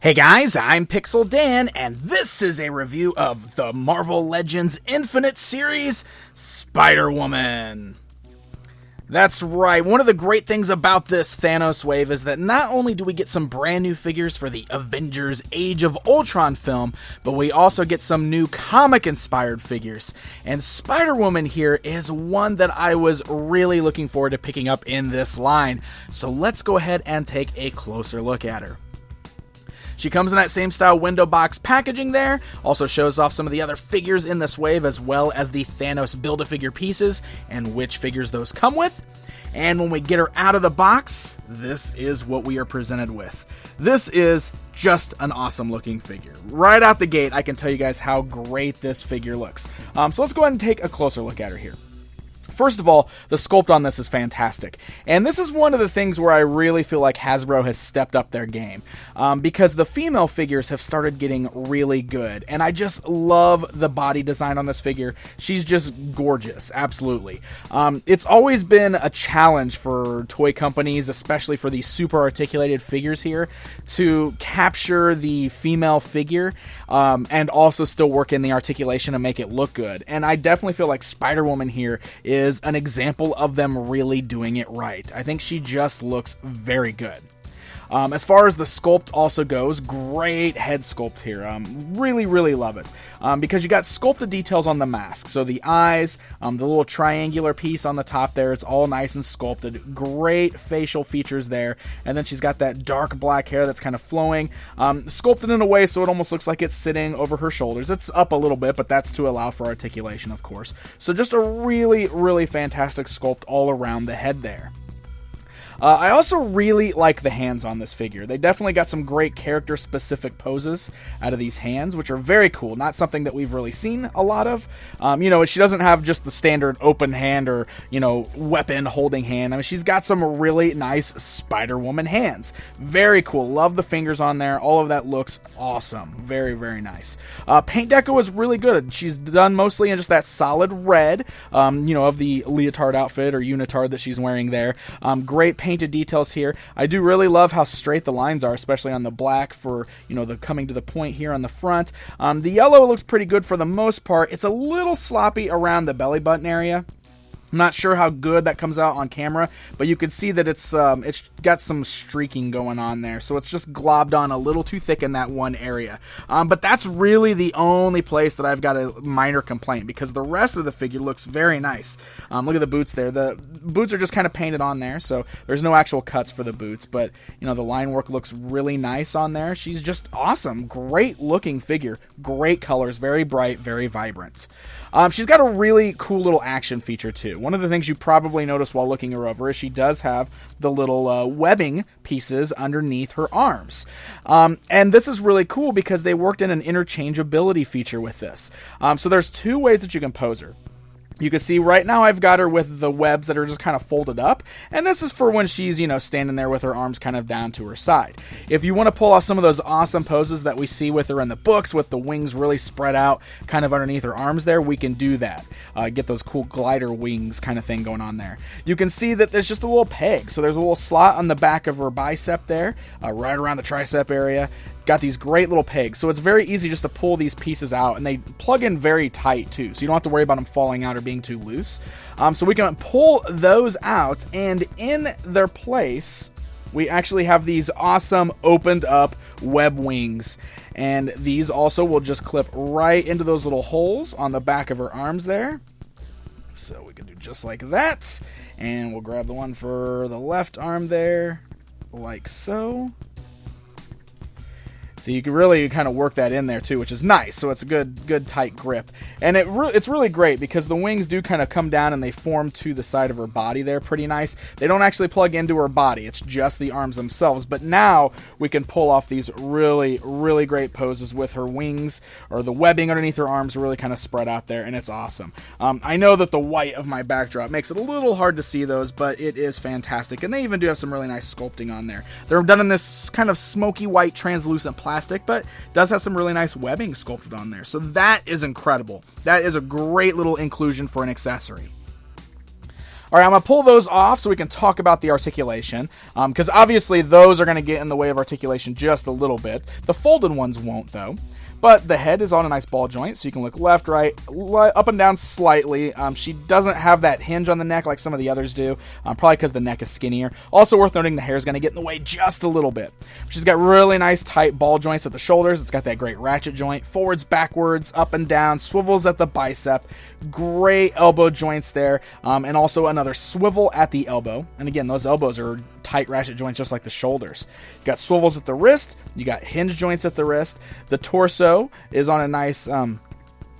Hey guys, I'm Pixel Dan, and this is a review of the Marvel Legends Infinite series, Spider-Woman. That's right, one of the great things about this Thanos wave is that not only do we get some brand new figures for the Avengers Age of Ultron film, but we also get some new comic-inspired figures. And Spider-Woman here is one that I was really looking forward to picking up in this line. So let's go ahead and take a closer look at her. She comes in that same style window box packaging there, also shows off some of the other figures in this wave as well as the Thanos Build-A-Figure pieces and which figures those come with. And when we get her out of the box, this is what we are presented with. This is just an awesome looking figure. Right out the gate, I can tell you guys how great this figure looks. So let's go ahead and take a closer look at her here. First of all, the sculpt on this is fantastic, and this is one of the things where I really feel like Hasbro has stepped up their game, because the female figures have started getting really good, and I just love the body design on this figure. She's just gorgeous, absolutely. It's always been a challenge for toy companies, especially for these super articulated figures here, to capture the female figure, and also still work in the articulation and make it look good, and I definitely feel like Spider-Woman here is an example of them really doing it right. I think she just looks very good. As far as the sculpt also goes, great head sculpt here. Really love it. Because you got sculpted details on the mask. So the eyes, the little triangular piece on the top there, it's all nice and sculpted. Great facial features there. And then she's got that dark black hair that's kind of flowing. Sculpted in a way so it almost looks like it's sitting over her shoulders. It's up a little bit, but that's to allow for articulation, of course. So just a really fantastic sculpt all around the head there. I also really like the hands on this figure. They definitely got some great character-specific poses out of these hands, which are very cool. Not something that we've really seen a lot of. She doesn't have just the standard open hand or, weapon-holding hand. I mean, she's got some really nice Spider-Woman hands. Very cool. Love the fingers on there. All of that looks awesome. Very nice. Paint deco is really good. She's done mostly in just that solid red, of the leotard outfit or unitard that she's wearing there. Great painted details here. I do really love how straight the lines are, especially on the black for, the coming to the point here on the front. The yellow looks pretty good for the most part. It's a little sloppy around the belly button area. I'm not sure how good that comes out on camera, but you can see that it's got some streaking going on there, so it's just globbed on a little too thick in that one area. But that's really the only place that I've got a minor complaint, because the rest of the figure looks very nice. Look at the boots there. The boots are just kind of painted on there, so there's no actual cuts for the boots, but the line work looks really nice on there. She's just awesome. Great looking figure. Great colors. Very bright. Very vibrant. She's got a really cool little action feature too. One of the things you probably noticed while looking her over is she does have the little webbing pieces underneath her arms. And this is really cool because they worked in an interchangeability feature with this. So there's two ways that you can pose her. You can see right now I've got her with the webs that are just kind of folded up, and this is for when she's, standing there with her arms kind of down to her side. If you want to pull off some of those awesome poses that we see with her in the books, with the wings really spread out kind of underneath her arms there, we can do that. Get those cool glider wings kind of thing going on there. You can see that there's just a little peg, so there's a little slot on the back of her bicep there, right around the tricep area. Got these great little pegs, so it's very easy just to pull these pieces out, and they plug in very tight too, so you don't have to worry about them falling out or being too loose. So we can pull those out, and in their place we actually have these awesome opened up web wings, and these also will just clip right into those little holes on the back of her arms there. So we can do just like that, and we'll grab the one for the left arm there, like so. So you can really kind of work that in there too, which is nice. So it's a good tight grip. And it's really great because the wings do kind of come down and they form to the side of her body there pretty nice. They don't actually plug into her body. It's just the arms themselves. But now we can pull off these really great poses with her wings, or the webbing underneath her arms really kind of spread out there, and it's awesome. I know that the white of my backdrop makes it a little hard to see those, but it is fantastic. And they even do have some really nice sculpting on there. They're done in this kind of smoky white translucent plastic, but does have some really nice webbing sculpted on there. So that is incredible. That is a great little inclusion for an accessory. All right, I'm going to pull those off so we can talk about the articulation, because obviously those are going to get in the way of articulation just a little bit. The folded ones won't, though. But the head is on a nice ball joint, so you can look left, right, up and down slightly. She doesn't have that hinge on the neck like some of the others do, probably because the neck is skinnier. Also worth noting, the hair is going to get in the way just a little bit. She's got really nice tight ball joints at the shoulders. It's got that great ratchet joint, forwards, backwards, up and down, swivels at the bicep, great elbow joints there, and also another swivel at the elbow. And again, those elbows are tight ratchet joints just like the shoulders. You got swivels at the wrist, you got hinge joints at the wrist. The torso is on a nice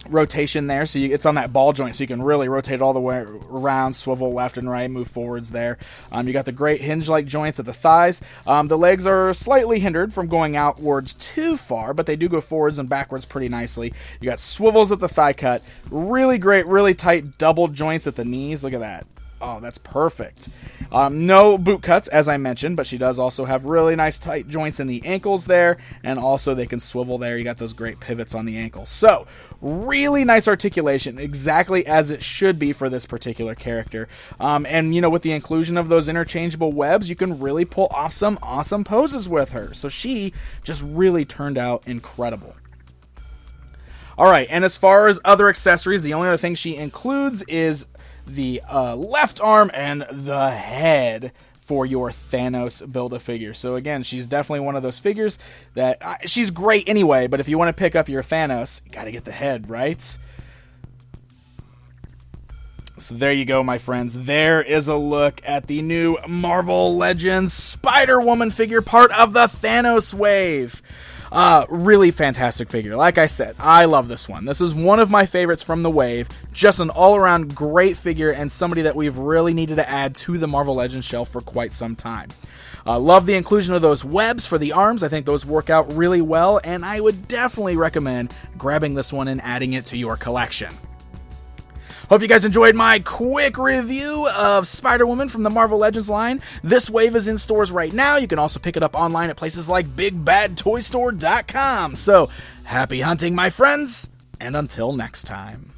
rotation there, so it's on that ball joint, so you can really rotate it all the way around, swivel left and right, move forwards there. You got the great hinge-like joints at the thighs. The legs are slightly hindered from going outwards too far, but they do go forwards and backwards pretty nicely. You got swivels at the thigh cut, really great, really tight double joints at the knees. Look at that. Oh, that's perfect. No boot cuts, as I mentioned, but she does also have really nice tight joints in the ankles there, and also they can swivel there. You got those great pivots on the ankles. So, really nice articulation, exactly as it should be for this particular character. And, with the inclusion of those interchangeable webs, you can really pull off some awesome poses with her. So she just really turned out incredible. All right, and as far as other accessories, the only other thing she includes is the left arm and the head for your Thanos Build-A-Figure. So again, she's definitely one of those figures that she's great anyway, but if you want to pick up your Thanos, you got to get the head, right? So there you go, my friends. There is a look at the new Marvel Legends Spider-Woman figure, part of the Thanos wave. Really fantastic figure. Like I said, I love this one. This is one of my favorites from the wave. Just an all-around great figure and somebody that we've really needed to add to the Marvel Legends shelf for quite some time. Love the inclusion of those webs for the arms. I think those work out really well, and I would definitely recommend grabbing this one and adding it to your collection. Hope you guys enjoyed my quick review of Spider-Woman from the Marvel Legends line. This wave is in stores right now. You can also pick it up online at places like BigBadToyStore.com. So, happy hunting, my friends, and until next time.